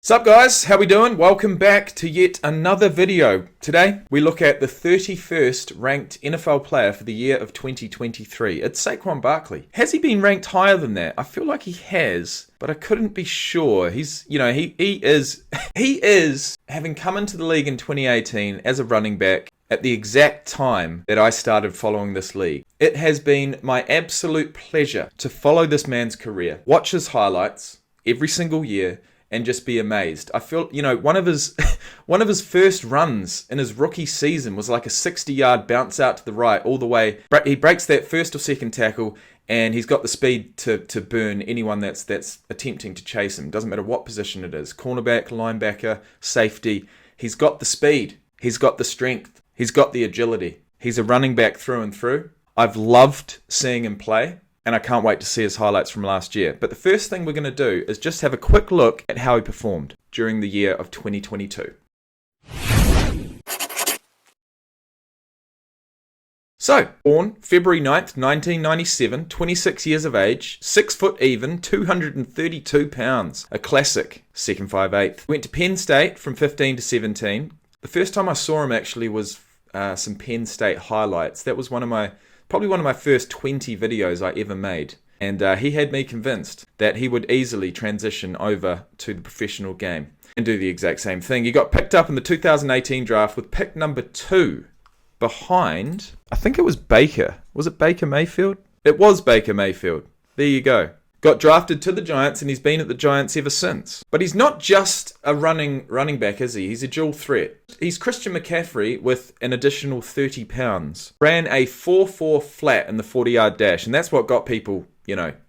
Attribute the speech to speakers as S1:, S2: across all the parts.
S1: Sup guys, how we doing? Welcome back to yet another video. Today we look at the 31st ranked NFL player for the year of 2023. It's Saquon Barkley. Has he been ranked higher than that? I feel like he has, but I couldn't be sure. He is having come into the league in 2018 as a running back at the exact time that I started following this league. It has been my absolute pleasure to follow this man's career, watch his highlights every single year, and just be amazed. I feel, one of his first runs in his rookie season was like a 60-yard bounce out to the right all the way. He breaks that first or second tackle, and he's got the speed to burn anyone that's attempting to chase him. Doesn't matter what position it is. Cornerback, linebacker, safety. He's got the speed. He's got the strength. He's got the agility. He's a running back through and through. I've loved seeing him play, and I can't wait to see his highlights from last year. But the first thing we're going to do is just have a quick look at how he performed during the year of 2022. So, born February 9th, 1997, 26 years of age, 6 foot even, 232 pounds. A classic, second 5'8". Went to Penn State from 15 to 17. The first time I saw him actually was some Penn State highlights. That was probably one of my first 20 videos I ever made. And he had me convinced that he would easily transition over to the professional game and do the exact same thing. He got picked up in the 2018 draft with pick number 2 behind, I think it was Baker. Was it Baker Mayfield? It was Baker Mayfield. There you go. Got drafted to the Giants, and he's been at the Giants ever since. But he's not just a running back, is he? He's a dual threat. He's Christian McCaffrey with an additional 30 pounds. Ran a 4.4 flat in the 40-yard dash, and that's what got people,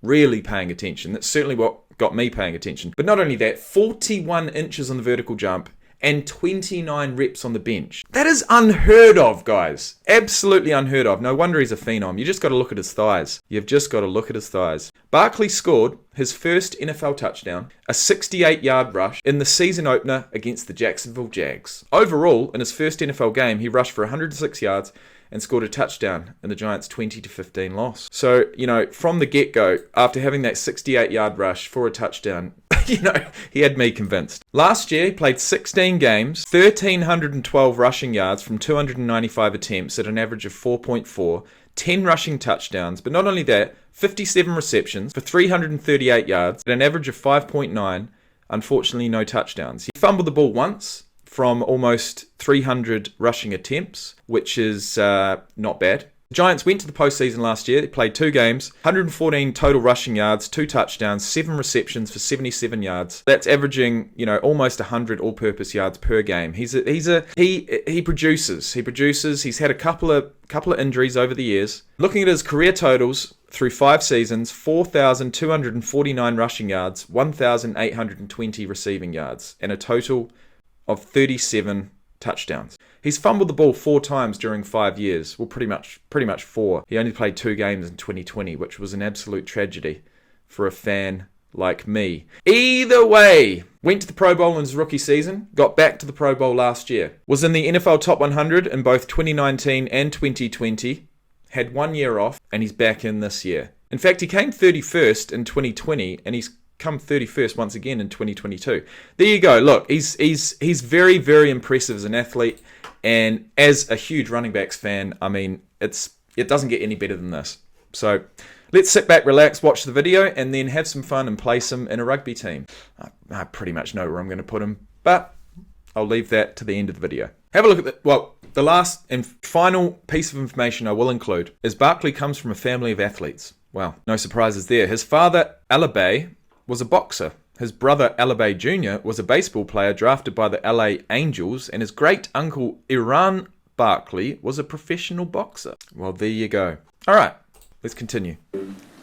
S1: really paying attention. That's certainly what got me paying attention. But not only that, 41 inches on the vertical jump and 29 reps on the bench. That is unheard of, guys. Absolutely unheard of. No wonder he's a phenom. You just got to look at his thighs. You've just got to look at his thighs. Barkley scored his first NFL touchdown, a 68-yard rush, in the season opener against the Jacksonville Jags. Overall, in his first NFL game, he rushed for 106 yards and scored a touchdown in the Giants' 20-15 loss. So, from the get-go, after having that 68-yard rush for a touchdown, he had me convinced. Last year, he played 16 games, 1,312 rushing yards from 295 attempts at an average of 4.4, 10 rushing touchdowns, but not only that, 57 receptions for 338 yards at an average of 5.9, unfortunately no touchdowns. He fumbled the ball once from almost 300 rushing attempts, which is not bad. The Giants went to the postseason last year. They played 2 games, 114 total rushing yards, 2 touchdowns, 7 receptions for 77 yards. That's averaging, almost 100 all-purpose yards per game. He produces. He's had a couple of injuries over the years. Looking at his career totals through 5 seasons, 4,249 rushing yards, 1,820 receiving yards, and a total of 37 touchdowns. He's fumbled the ball 4 times during 5 years. Well, pretty much 4. He only played 2 games in 2020, which was an absolute tragedy for a fan like me. Either way, went to the Pro Bowl in his rookie season, got back to the Pro Bowl last year, was in the NFL Top 100 in both 2019 and 2020, had 1 year off, and he's back in this year. In fact, he came 31st in 2020, and he's come 31st once again in 2022. There you go. Look, he's very, very impressive as an athlete, and as a huge running backs fan, I mean, it doesn't get any better than this. So let's sit back, relax, watch the video, and then have some fun and place him in a rugby team. I pretty much know where I'm going to put him, but I'll leave that to the end of the video. Have a look at the last and final piece of information I will include is Barkley comes from a family of athletes. Well, no surprises there. His father, Alabay, was a boxer. His brother, Alabay Jr., was a baseball player drafted by the LA Angels, and his great-uncle, Iran Barkley, was a professional boxer. Well, there you go. All right, let's continue.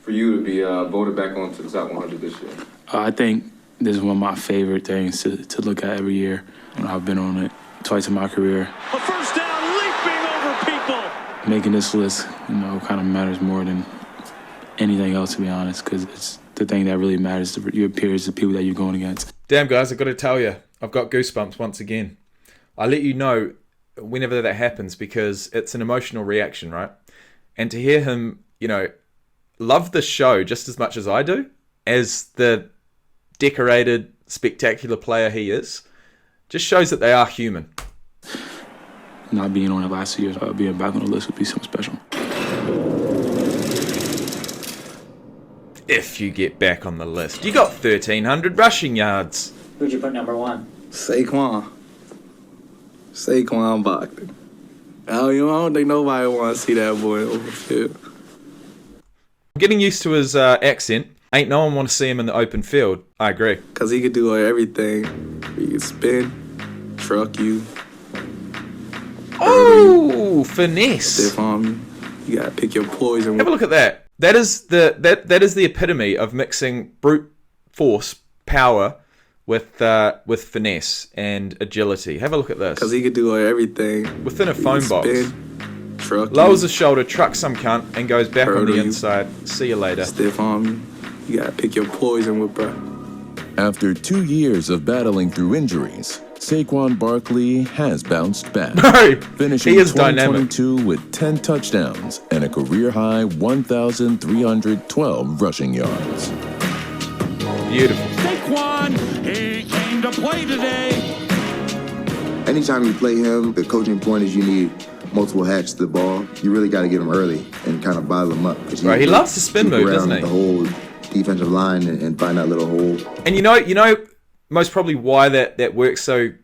S2: For you to be voted back onto the top 100 this year?
S3: I think this is one of my favorite things to look at every year. I've been on it twice in my career.
S4: A first down, leaping over people.
S3: Making this list, kind of matters more than anything else, to be honest, because it's the thing that really matters to your peers, the people that you're going against.
S1: Damn, guys, I've got to tell you, I've got goosebumps once again. I let you know whenever that happens because it's an emotional reaction, right? And to hear him, love the show just as much as I do, as the decorated spectacular player he is, just shows that they are human.
S3: Not being on it last year, being back on the list would be something special.
S1: If you get back on the list. You got 1,300 rushing yards.
S5: Who'd you put number 1?
S6: Saquon Barkley. I don't think nobody wants to see that boy over the field.
S1: Getting used to his accent. Ain't no one want to see him in the open field. I agree.
S6: Because he could do everything. He could spin, truck you.
S1: Oh, finesse.
S6: Stiff arm you. You got to pick your poison.
S1: Have a look at that. That is the epitome of mixing brute force power with finesse and agility. Have a look at this.
S6: Because he could do everything.
S1: Within a phone box.
S6: Spin, truck
S1: lowers
S6: you,
S1: his shoulder, trucks some cunt, and goes back on the inside. See you later.
S6: Stiff arm you. You got to pick your poison with, bro.
S7: After 2 years of battling through injuries, Saquon Barkley has bounced back,
S1: No,
S7: finishing
S1: he is dynamic.
S7: 2022 with 10 touchdowns and a career-high 1,312 rushing yards.
S1: Beautiful.
S4: Saquon, he came to play today.
S8: Anytime you play him, the coaching point is you need multiple hats to the ball. You really got to get him early and kind of bottle him up.
S1: Right, he loves the spin move, doesn't he?
S8: The whole defensive line and find that little hole.
S1: And you know, most probably why that works so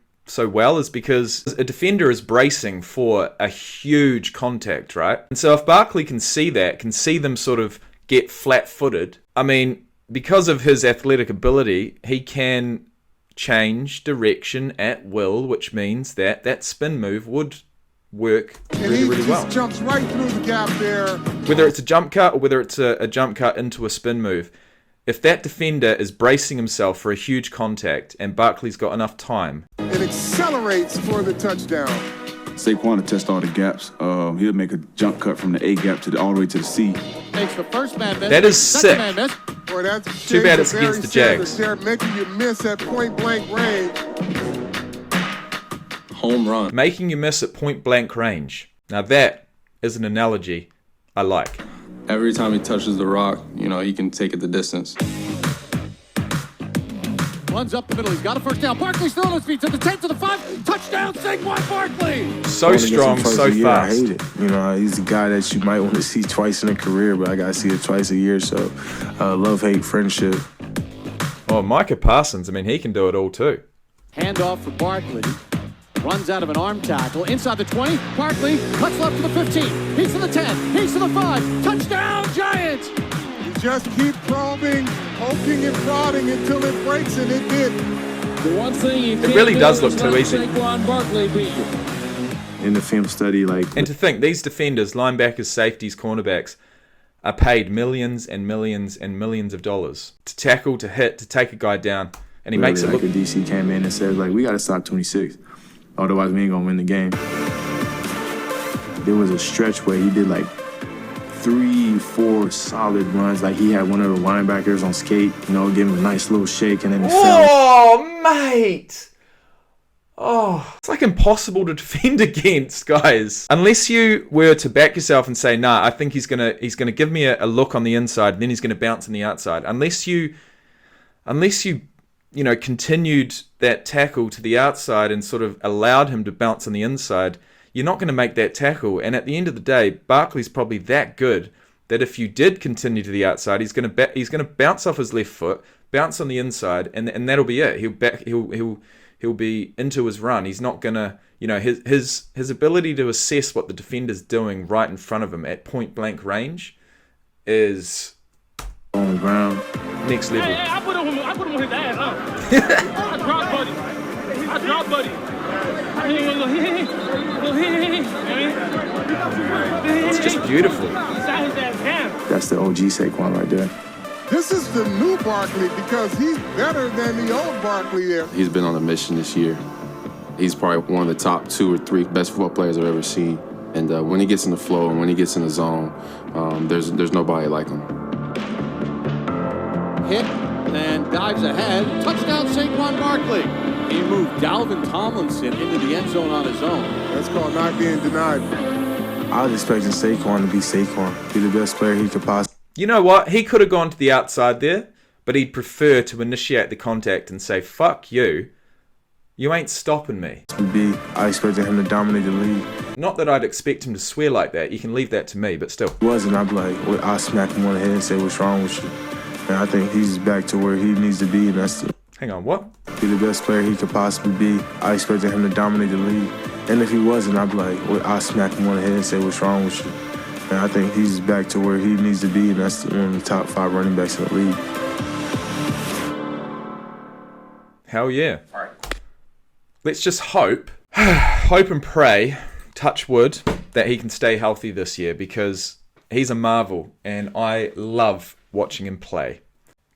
S1: well is because a defender is bracing for a huge contact, right? And so if Barkley can see them sort of get flat-footed, I mean, because of his athletic ability, he can change direction at will, which means that spin move would work really, really well.
S9: Just jumps right through the gap there.
S1: Whether it's a jump cut or whether it's a jump cut into a spin move, if that defender is bracing himself for a huge contact and Barkley's got enough time,
S9: it accelerates for the touchdown.
S10: Saquon to test all the gaps. He'll make a jump cut from the A gap all the way to the C.
S9: Makes the first man miss.
S1: That is sick.
S9: Man miss. Boy, that's
S1: too bad it's against the Jags.
S9: They're making you miss at point blank range.
S6: Home run.
S1: Making you miss at point blank range. Now that is an analogy I like.
S6: Every time he touches the rock, he can take it the distance.
S4: Runs up the middle. He's got a first down. Barkley still on his feet to the 10 to the 5. Touchdown, Saquon Barkley.
S1: So strong, so fast.
S11: I hate it. He's a guy that you might want to see twice in a career, but I got to see it twice a year. So love-hate friendship.
S1: Oh, Micah Parsons, I mean, he can do it all too.
S4: Handoff for Barkley. Runs out of an arm tackle. Inside the 20. Barkley cuts left to the 15. He's to the 10. He's to the 5. Touchdown, Giants.
S9: You just keep probing, poking and prodding until it breaks, and it did.
S4: The one thing you
S1: It really does look too easy.
S4: Saquon Barkley beat you.
S11: In the film study,
S1: And to think, these defenders, linebackers, safeties, cornerbacks, are paid millions and millions and millions of dollars to tackle, to hit, to take a guy down. And he makes it look...
S11: a DC came in and said, we got to stop 26. Otherwise, we ain't going to win the game. There was a stretch where he did 3-4 solid runs. He had one of the linebackers on skate, give him a nice little shake, and then he fell.
S1: Oh, mate! Oh, it's impossible to defend against, guys. Unless you were to back yourself and say, nah, I think he's gonna give me a look on the inside, and then he's gonna bounce on the outside. Unless you continued that tackle to the outside and sort of allowed him to bounce on the inside, you're not going to make that tackle. And at the end of the day, Barkley's probably that good that if you did continue to the outside, he's going to bounce off his left foot, bounce on the inside, and that'll be it. He'll be into his run. He's not going to, his ability to assess what the defender's doing right in front of him at point blank range is
S11: on the ground.
S1: Next level.
S4: Hey, I put him on his ass, huh? I dropped buddy.
S1: It's just beautiful.
S11: That's the OG Saquon right there.
S9: This is the new Barkley because he's better than the old Barkley there.
S10: He's been on a mission this year. He's probably one of the top 2 or 3 best football players I've ever seen. And when he gets in the flow and when he gets in the zone, there's nobody like him.
S4: Hit and dives ahead. Touchdown, Saquon Barkley. He moved Dalvin Tomlinson into the end zone on his own.
S9: That's called not being denied.
S11: I was expecting Saquon to be Saquon, be the best player he could possibly.
S1: You know what? He could have gone to the outside there, but he'd prefer to initiate the contact and say, fuck you. You ain't stopping me.
S11: I expected him to dominate the league.
S1: Not that I'd expect him to swear like that. You can leave that to me, but still.
S11: He wasn't. I'd be like, well, I'll smack him on the head and say, what's wrong with you? And I think he's back to where he needs to be, and that's
S1: Hang on, what?
S11: be the best player he could possibly be. I expected him to dominate the league. And if he wasn't, I'd be like, well, I'll smack him on the head and say, what's wrong with you? And I think he's back to where he needs to be, and that's one of the top 5 running backs in the league.
S1: Hell yeah. Let's just hope and pray, touch wood, that he can stay healthy this year, because he's a marvel and I love watching him play.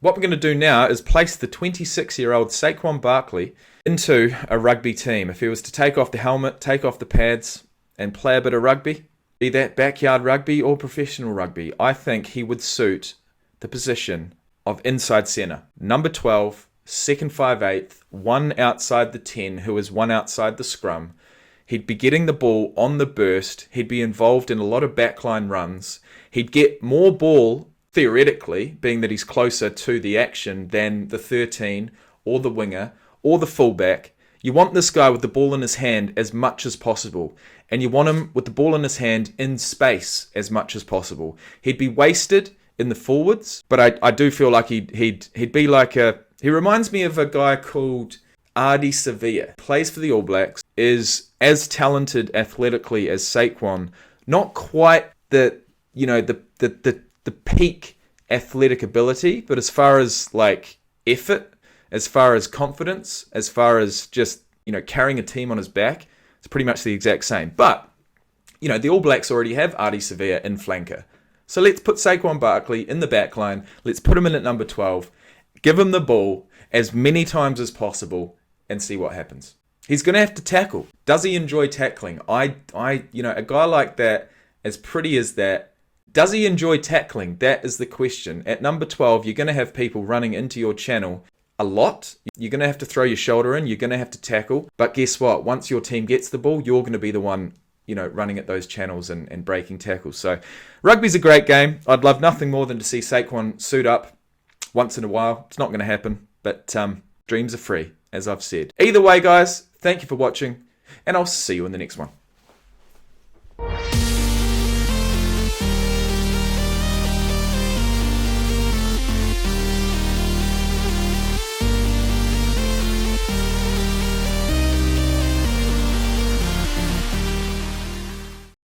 S1: What we're going to do now is place the 26-year-old Saquon Barkley into a rugby team. If he was to take off the helmet, take off the pads and play a bit of rugby, be that backyard rugby or professional rugby, I think he would suit the position of inside centre. Number 12, second 5/8, one outside the 10, who is one outside the scrum. He'd be getting the ball on the burst. He'd be involved in a lot of backline runs. He'd get more ball, theoretically, being that he's closer to the action than the 13 or the winger or the fullback. You want this guy with the ball in his hand as much as possible. And you want him with the ball in his hand in space as much as possible. He'd be wasted in the forwards, but I do feel like he'd be like a... He reminds me of a guy called Ardi Sevilla. Plays for the All Blacks, is as talented athletically as Saquon. Not quite the peak athletic ability, but as far as like effort, as far as confidence, as far as just, carrying a team on his back, it's pretty much the exact same. But, the All Blacks already have Ardi Sevilla in flanker. So let's put Saquon Barkley in the back line. Let's put him in at number 12. Give him the ball as many times as possible and see what happens. He's going to have to tackle. Does he enjoy tackling? A guy like that, as pretty as that, does he enjoy tackling? That is the question. At number 12, you're going to have people running into your channel a lot. You're going to have to throw your shoulder in. You're going to have to tackle. But guess what? Once your team gets the ball, you're going to be the one, running at those channels and breaking tackles. So rugby's a great game. I'd love nothing more than to see Saquon suit up once in a while. It's not going to happen, but dreams are free, as I've said. Either way, guys, thank you for watching, and I'll see you in the next one.